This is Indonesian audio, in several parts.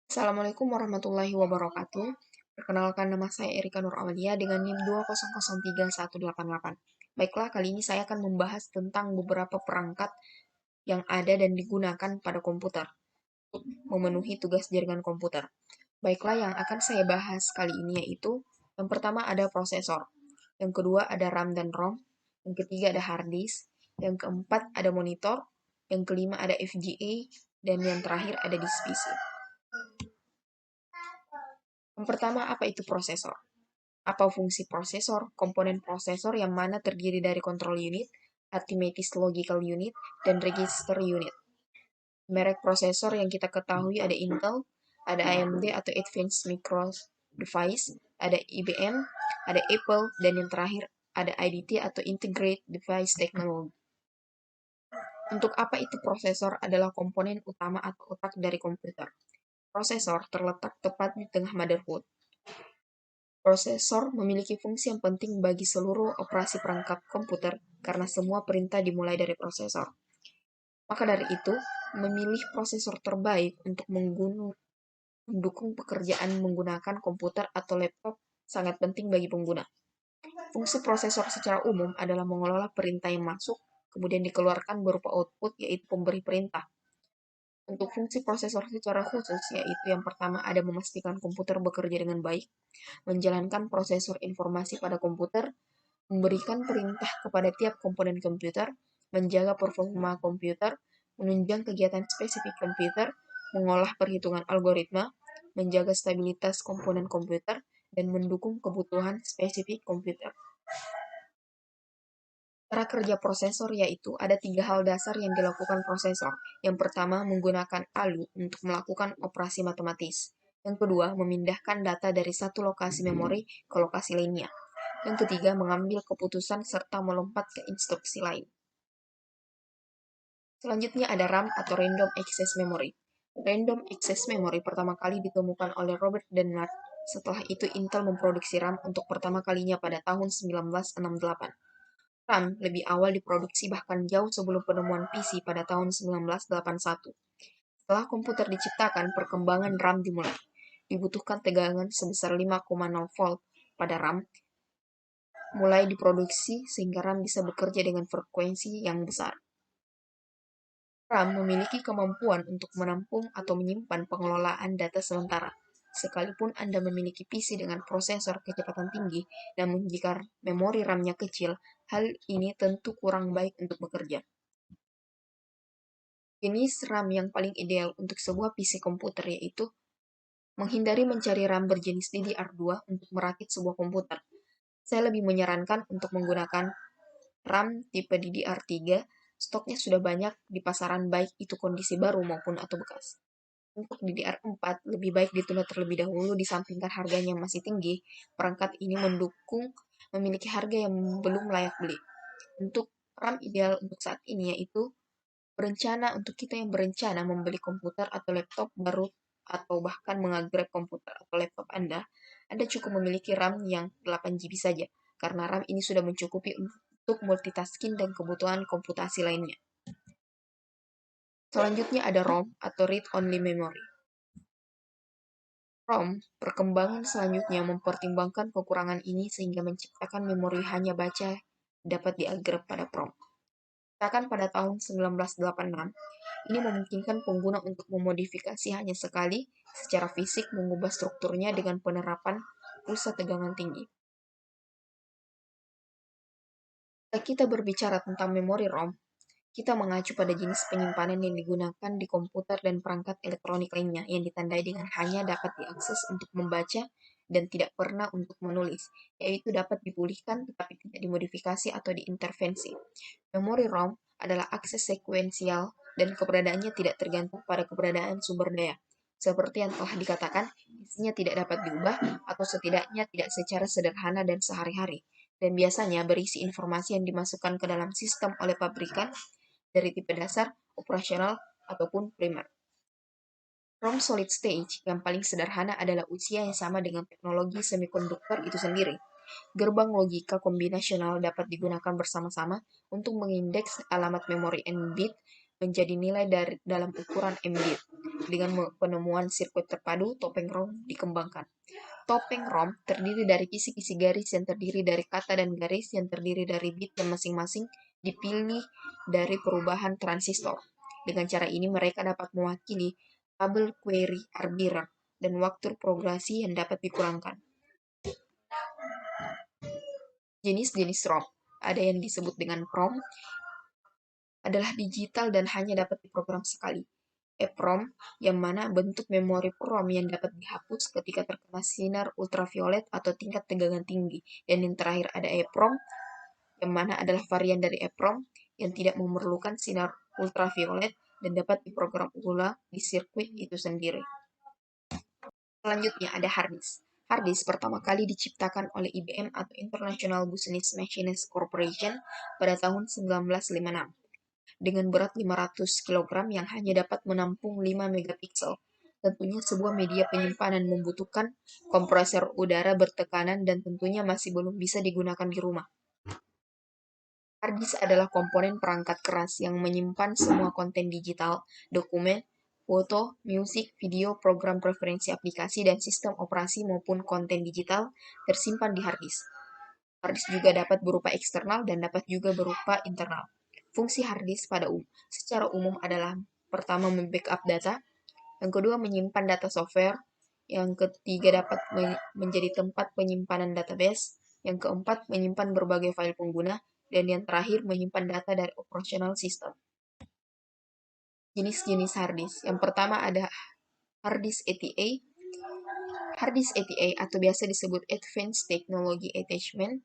Assalamualaikum warahmatullahi wabarakatuh. Perkenalkan, nama saya Erika Nur Aulia dengan NIM 2003188. Baiklah, kali ini saya akan membahas tentang beberapa perangkat yang ada dan digunakan pada komputer untuk memenuhi tugas jaringan komputer. Baiklah, yang akan saya bahas kali ini yaitu yang pertama ada prosesor, yang kedua ada RAM dan ROM, yang ketiga ada hard disk, yang keempat ada monitor, yang kelima ada FGA, dan yang terakhir ada disk PC. Yang pertama, apa itu prosesor? Apa fungsi prosesor? Komponen prosesor yang mana terdiri dari control unit, arithmetic logical unit, dan register unit. Merek prosesor yang kita ketahui ada Intel, ada AMD atau Advanced Micro Device, ada IBM, ada Apple, dan yang terakhir ada IDT atau Integrated Device Technology. Untuk apa itu prosesor adalah komponen utama atau otak dari komputer. Prosesor terletak tepat di tengah motherboard. Prosesor memiliki fungsi yang penting bagi seluruh operasi perangkat komputer karena semua perintah dimulai dari prosesor. Maka dari itu, memilih prosesor terbaik untuk mendukung pekerjaan menggunakan komputer atau laptop sangat penting bagi pengguna. Fungsi prosesor secara umum adalah mengelola perintah yang masuk, kemudian dikeluarkan berupa output, yaitu pemberi perintah. Untuk fungsi prosesor secara khusus, yaitu yang pertama ada memastikan komputer bekerja dengan baik, menjalankan prosesor informasi pada komputer, memberikan perintah kepada tiap komponen komputer, menjaga performa komputer, menunjang kegiatan spesifik komputer, mengolah perhitungan algoritma, menjaga stabilitas komponen komputer, dan mendukung kebutuhan spesifik komputer. Cara kerja prosesor yaitu ada 3 hal dasar yang dilakukan prosesor. Yang pertama, menggunakan ALU untuk melakukan operasi matematis. Yang kedua, memindahkan data dari satu lokasi memori ke lokasi lainnya. Yang ketiga, mengambil keputusan serta melompat ke instruksi lain. Selanjutnya ada RAM atau Random Access Memory. Random Access Memory pertama kali ditemukan oleh Robert Dennard. Setelah itu Intel memproduksi RAM untuk pertama kalinya pada tahun 1968. RAM lebih awal diproduksi bahkan jauh sebelum penemuan PC pada tahun 1981. Setelah komputer diciptakan, perkembangan RAM dimulai. Dibutuhkan tegangan sebesar 5,0 volt pada RAM mulai diproduksi sehingga RAM bisa bekerja dengan frekuensi yang besar. RAM memiliki kemampuan untuk menampung atau menyimpan pengelolaan data sementara. Sekalipun Anda memiliki PC dengan prosesor kecepatan tinggi, namun jika memori RAM-nya kecil, hal ini tentu kurang baik untuk bekerja. Jenis RAM yang paling ideal untuk sebuah PC komputer yaitu menghindari mencari RAM berjenis DDR2 untuk merakit sebuah komputer. Saya lebih menyarankan untuk menggunakan RAM tipe DDR3. Stoknya sudah banyak di pasaran baik itu kondisi baru maupun atau bekas. Untuk DDR4 lebih baik ditunda terlebih dahulu disampingkan harganya masih tinggi. Perangkat ini mendukung memiliki harga yang belum layak beli. Untuk RAM ideal untuk saat ini yaitu untuk kita yang berencana membeli komputer atau laptop baru atau bahkan mengupgrade komputer atau laptop Anda cukup memiliki RAM yang 8 GB saja, karena RAM ini sudah mencukupi untuk multitasking dan kebutuhan komputasi lainnya. Selanjutnya ada ROM atau Read Only Memory. ROM, perkembangan selanjutnya mempertimbangkan kekurangan ini sehingga menciptakan memori hanya baca dapat diupgrade pada ROM. Diciptakan pada tahun 1986, ini memungkinkan pengguna untuk memodifikasi hanya sekali secara fisik mengubah strukturnya dengan penerapan pulsa tegangan tinggi. Jika kita berbicara tentang memori ROM, kita mengacu pada jenis penyimpanan yang digunakan di komputer dan perangkat elektronik lainnya yang ditandai dengan hanya dapat diakses untuk membaca dan tidak pernah untuk menulis, yaitu dapat dipulihkan tetapi tidak dimodifikasi atau diintervensi. Memori ROM adalah akses sekuensial dan keberadaannya tidak tergantung pada keberadaan sumber daya. Seperti yang telah dikatakan, isinya tidak dapat diubah atau setidaknya tidak secara sederhana dan sehari-hari, dan biasanya berisi informasi yang dimasukkan ke dalam sistem oleh pabrikan dari tipe dasar, operasional, ataupun primer. ROM solid state yang paling sederhana adalah usia yang sama dengan teknologi semikonduktor itu sendiri. Gerbang logika kombinasional dapat digunakan bersama-sama untuk mengindeks alamat memori n bit menjadi nilai dalam ukuran mbit. Dengan penemuan sirkuit terpadu, topeng ROM dikembangkan. Topeng ROM terdiri dari kisi-kisi garis yang terdiri dari kata dan garis yang terdiri dari bit yang masing-masing dipilih dari perubahan transistor. Dengan cara ini mereka dapat mewakili tabel query arbiter dan waktu progresi yang dapat dikurangkan. Jenis-jenis ROM. Ada yang disebut dengan PROM, adalah digital dan hanya dapat diprogram sekali. EPROM, yang mana bentuk memori PROM yang dapat dihapus ketika terkena sinar ultraviolet atau tingkat tegangan tinggi. Dan yang terakhir ada EPROM, yang mana adalah varian dari EPROM yang tidak memerlukan sinar ultraviolet dan dapat diprogram ulang di sirkuit itu sendiri. Selanjutnya ada hard disk. Hard disk pertama kali diciptakan oleh IBM atau International Business Machines Corporation pada tahun 1956 dengan berat 500 kg yang hanya dapat menampung 5 megapiksel. Tentunya sebuah media penyimpanan membutuhkan kompresor udara bertekanan dan tentunya masih belum bisa digunakan di rumah. Hard disk adalah komponen perangkat keras yang menyimpan semua konten digital, dokumen, foto, musik, video, program preferensi aplikasi, dan sistem operasi maupun konten digital tersimpan di hard disk. Hard disk juga dapat berupa eksternal dan dapat juga berupa internal. Fungsi hard disk secara umum adalah pertama membackup data, yang kedua menyimpan data software, yang ketiga dapat menjadi tempat penyimpanan database, yang keempat menyimpan berbagai file pengguna, dan yang terakhir menyimpan data dari operational system. Jenis-jenis hard disk. Yang pertama ada hard disk ATA. Hard disk ATA atau biasa disebut Advanced Technology Attachment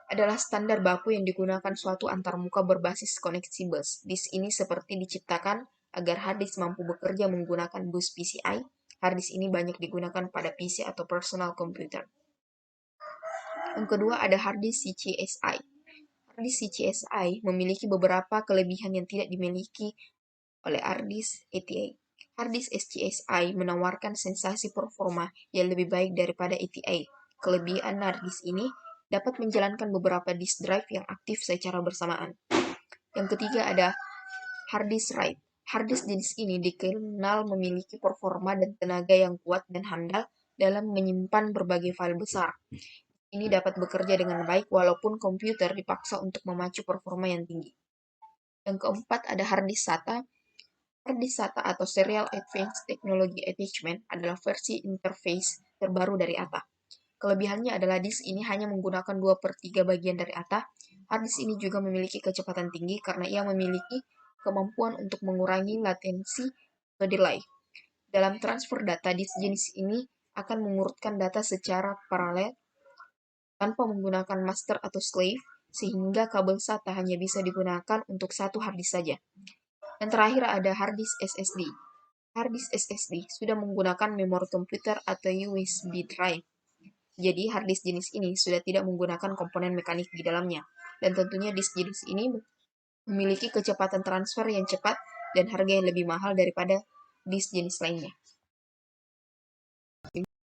adalah standar baku yang digunakan suatu antarmuka berbasis koneksi bus. Disk ini seperti diciptakan agar hard disk mampu bekerja menggunakan bus PCI. Hard disk ini banyak digunakan pada PC atau personal computer. Yang kedua ada hard disk CCSI. Hard disk CCSI memiliki beberapa kelebihan yang tidak dimiliki oleh hard disk ATA. Hard disk CCSI menawarkan sensasi performa yang lebih baik daripada ATA. Kelebihan hard disk ini dapat menjalankan beberapa disk drive yang aktif secara bersamaan. Yang ketiga ada hard disk write. Hard disk jenis ini dikenal memiliki performa dan tenaga yang kuat dan handal dalam menyimpan berbagai file besar. Ini dapat bekerja dengan baik walaupun komputer dipaksa untuk memacu performa yang tinggi. Yang keempat ada hard disk SATA. Hard disk SATA atau Serial Advanced Technology Attachment adalah versi interface terbaru dari ATA. Kelebihannya adalah disk ini hanya menggunakan 2/3 bagian dari ATA. Hard disk ini juga memiliki kecepatan tinggi karena ia memiliki kemampuan untuk mengurangi latensi atau delay. Dalam transfer data, disk jenis ini akan mengurutkan data secara paralel tanpa menggunakan master atau slave, sehingga kabel SATA hanya bisa digunakan untuk satu hard disk saja. Yang terakhir ada hard disk SSD. Hard disk SSD sudah menggunakan memori komputer atau USB drive. Jadi, hard disk jenis ini sudah tidak menggunakan komponen mekanik di dalamnya. Dan tentunya disk jenis ini memiliki kecepatan transfer yang cepat dan harga yang lebih mahal daripada disk jenis lainnya.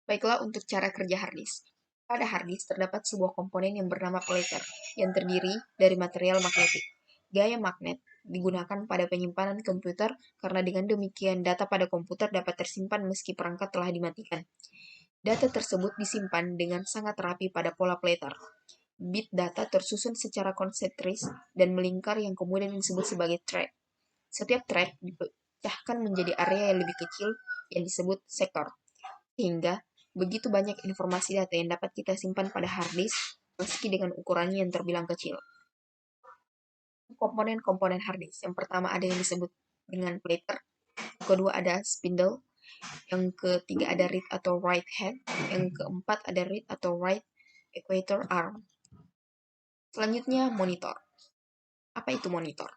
Baiklah untuk cara kerja hard disk. Pada hard disk terdapat sebuah komponen yang bernama plater, yang terdiri dari material magnetik. Gaya magnet digunakan pada penyimpanan komputer karena dengan demikian data pada komputer dapat tersimpan meski perangkat telah dimatikan. Data tersebut disimpan dengan sangat rapi pada pola plater. Bit data tersusun secara konsentris dan melingkar yang kemudian disebut sebagai thread. Setiap thread dipecahkan menjadi area yang lebih kecil yang disebut sektor. Sehingga begitu banyak informasi data yang dapat kita simpan pada hard disk meski dengan ukurannya yang terbilang kecil. Komponen-komponen hard disk. Yang pertama ada yang disebut dengan plater. Yang kedua ada spindle. Yang ketiga ada read atau write head. Yang keempat ada read atau write equator arm. Selanjutnya monitor. Apa itu monitor?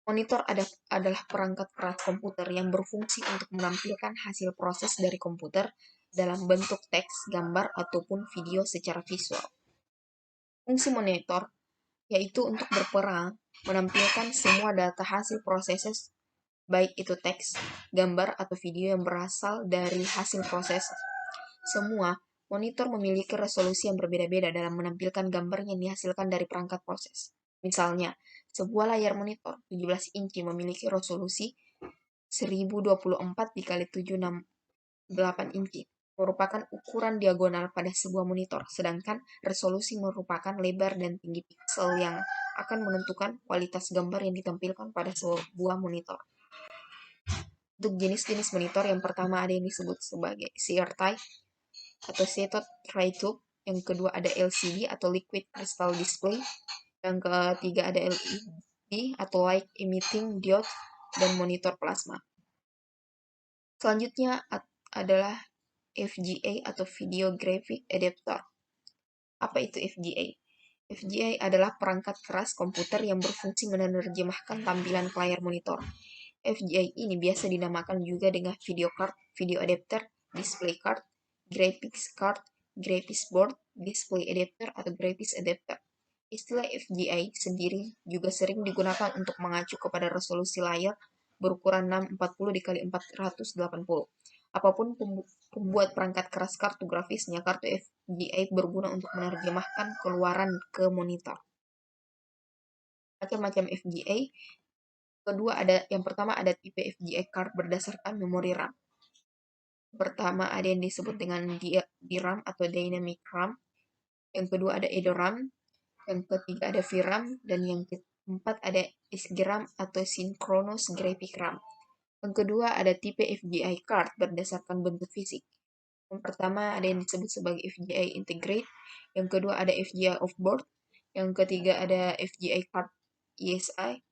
Monitor adalah perangkat keras komputer yang berfungsi untuk menampilkan hasil proses dari komputer dalam bentuk teks, gambar, ataupun video secara visual. Fungsi monitor yaitu untuk berperan menampilkan semua data hasil proses, baik itu teks, gambar, atau video yang berasal dari hasil proses. Semua monitor memiliki resolusi yang berbeda-beda dalam menampilkan gambar yang dihasilkan dari perangkat proses. Misalnya, sebuah layar monitor 17 inci memiliki resolusi 1024 dikali 768 inci, merupakan ukuran diagonal pada sebuah monitor, sedangkan resolusi merupakan lebar dan tinggi piksel yang akan menentukan kualitas gambar yang ditampilkan pada sebuah monitor. Untuk jenis-jenis monitor, yang pertama ada yang disebut sebagai CRT atau cathode ray tube, yang kedua ada LCD atau liquid crystal display, yang ketiga ada LED atau light emitting diode, dan monitor plasma. Selanjutnya adalah FGA atau Video Graphic Adapter. Apa itu FGA? FGA adalah perangkat keras komputer yang berfungsi menerjemahkan tampilan ke layar monitor. FGA ini biasa dinamakan juga dengan video card, video adapter, display card, graphics card, graphics board, display adapter, atau graphics adapter. Istilah FGA sendiri juga sering digunakan untuk mengacu kepada resolusi layar berukuran 640 dikali 480. Apapun pembuat perangkat keras kartu grafisnya, kartu FGA berguna untuk menerjemahkan keluaran ke monitor. Macam-macam FGA. Yang pertama ada tipe FGA card berdasarkan memori RAM. Pertama ada yang disebut dengan DRAM atau Dynamic RAM. Yang kedua ada EDRAM. Yang ketiga ada VRAM. Dan yang keempat ada SGRAM atau Synchronous Graphic RAM. Yang kedua ada tipe FGA card berdasarkan bentuk fisik. Yang pertama ada yang disebut sebagai FGA Integrate. Yang kedua ada FGA Offboard. Yang ketiga ada FGA card ESI.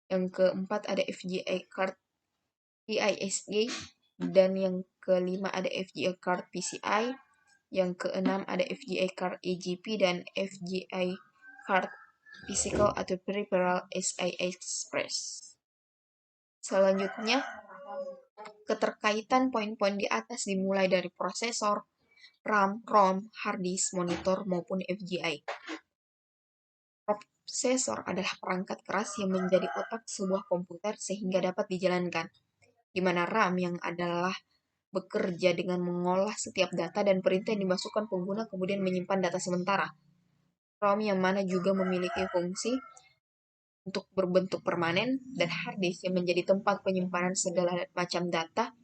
Yang keempat ada FGA card PISA. Dan yang kelima ada FGA card PCI. Yang keenam ada FGA card AGP dan FGA card Physical atau Peripheral SI Express. Selanjutnya, keterkaitan poin-poin di atas dimulai dari prosesor, RAM, ROM, hard disk, monitor, maupun FGA. Prosesor adalah perangkat keras yang menjadi otak sebuah komputer sehingga dapat dijalankan, di mana RAM yang adalah bekerja dengan mengolah setiap data dan perintah yang dimasukkan pengguna kemudian menyimpan data sementara. ROM yang mana juga memiliki fungsi untuk berbentuk permanen, dan hard disk yang menjadi tempat penyimpanan segala macam data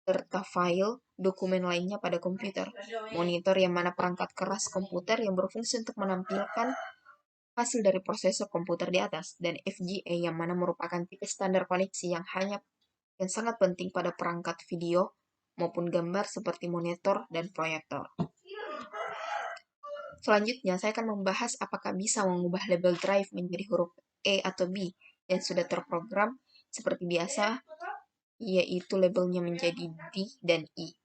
serta file dokumen lainnya pada komputer. Monitor yang mana perangkat keras komputer yang berfungsi untuk menampilkan hasil dari prosesor komputer di atas, dan FGA yang mana merupakan tipe standar koneksi yang sangat penting pada perangkat video maupun gambar seperti monitor dan proyektor. Selanjutnya, saya akan membahas apakah bisa mengubah label drive menjadi huruf E atau B yang sudah terprogram seperti biasa, yaitu labelnya menjadi D dan E.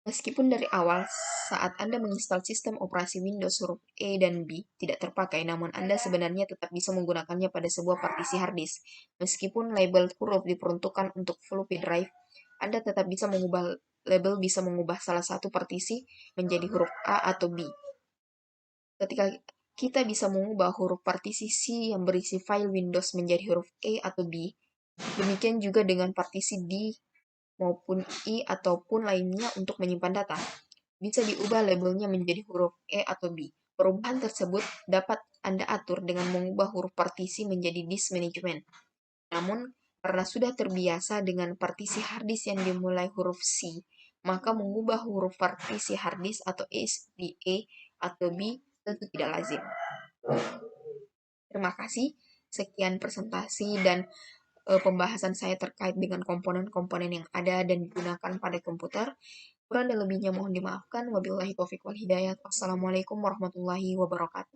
Meskipun dari awal saat Anda menginstal sistem operasi Windows huruf E dan B tidak terpakai, namun Anda sebenarnya tetap bisa menggunakannya pada sebuah partisi hard disk. Meskipun label huruf diperuntukkan untuk floppy drive, Anda tetap bisa mengubah salah satu partisi menjadi huruf A atau B. Ketika kita bisa mengubah huruf partisi C yang berisi file Windows menjadi huruf E atau B, demikian juga dengan partisi D maupun I ataupun lainnya untuk menyimpan data. Bisa diubah labelnya menjadi huruf E atau B. Perubahan tersebut dapat Anda atur dengan mengubah huruf partisi menjadi disk management. Namun, karena sudah terbiasa dengan partisi hard disk yang dimulai huruf C, maka mengubah huruf partisi hard disk atau E atau B tentu tidak lazim. Terima kasih. Sekian presentasi dan pembahasan saya terkait dengan komponen-komponen yang ada dan digunakan pada komputer. Kurang dan lebihnya mohon dimaafkan. Wabillahi taufiq wal hidayah. Wassalamualaikum warahmatullahi wabarakatuh.